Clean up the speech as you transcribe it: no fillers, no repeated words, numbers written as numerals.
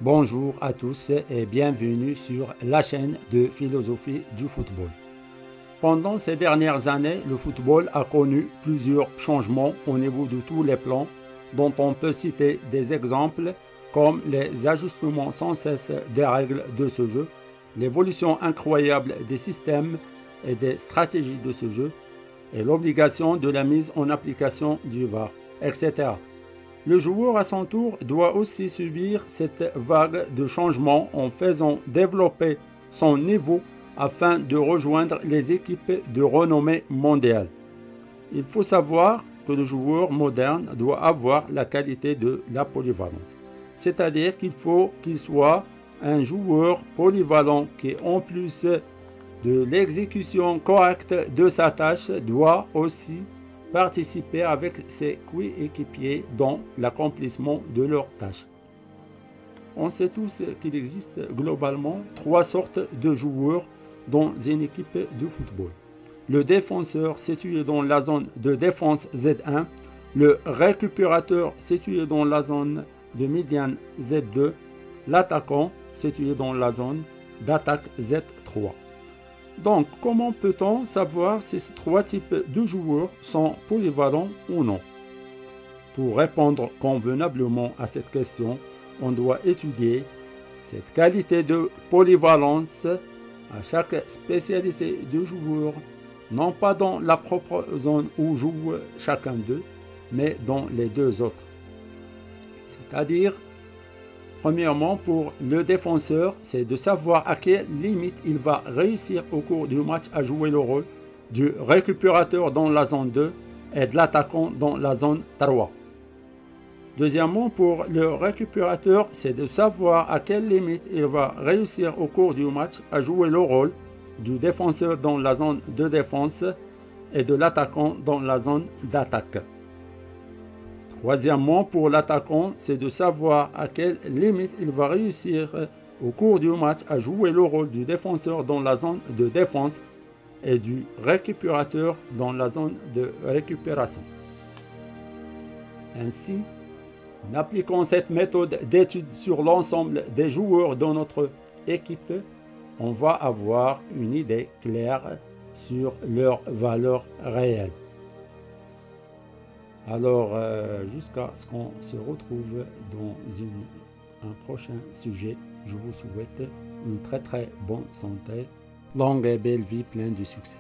Bonjour à tous et bienvenue sur la chaîne de philosophie du football. Pendant ces dernières années, le football a connu plusieurs changements au niveau de tous les plans, dont on peut citer des exemples comme les ajustements sans cesse des règles de ce jeu, l'évolution incroyable des systèmes et des stratégies de ce jeu, et l'obligation de la mise en application du VAR, etc. Le joueur à son tour doit aussi subir cette vague de changements en faisant développer son niveau afin de rejoindre les équipes de renommée mondiale. Il faut savoir que le joueur moderne doit avoir la qualité de la polyvalence. C'est-à-dire qu'il faut qu'il soit un joueur polyvalent qui, en plus de l'exécution correcte de sa tâche, doit aussi participer avec ses coéquipiers dans l'accomplissement de leurs tâches. On sait tous qu'il existe globalement trois sortes de joueurs dans une équipe de football. Le défenseur situé dans la zone de défense Z1, le récupérateur situé dans la zone de médiane Z2, l'attaquant situé dans la zone d'attaque Z3. Donc, comment peut-on savoir si ces trois types de joueurs sont polyvalents ou non? Pour répondre convenablement à cette question, on doit étudier cette qualité de polyvalence à chaque spécialité de joueur, non pas dans la propre zone où joue chacun d'eux, mais dans les deux autres. C'est-à-dire, premièrement, pour le défenseur, c'est de savoir à quelle limite il va réussir au cours du match à jouer le rôle du récupérateur dans la zone 2 et de l'attaquant dans la zone 3. Deuxièmement, pour le récupérateur, c'est de savoir à quelle limite il va réussir au cours du match à jouer le rôle du défenseur dans la zone de défense et de l'attaquant dans la zone d'attaque. Troisièmement, pour l'attaquant, c'est de savoir à quelle limite il va réussir au cours du match à jouer le rôle du défenseur dans la zone de défense et du récupérateur dans la zone de récupération. Ainsi, en appliquant cette méthode d'étude sur l'ensemble des joueurs de notre équipe, on va avoir une idée claire sur leur valeur réelle. Alors, jusqu'à ce qu'on se retrouve dans un prochain sujet, je vous souhaite une très bonne santé, longue et belle vie pleine de succès.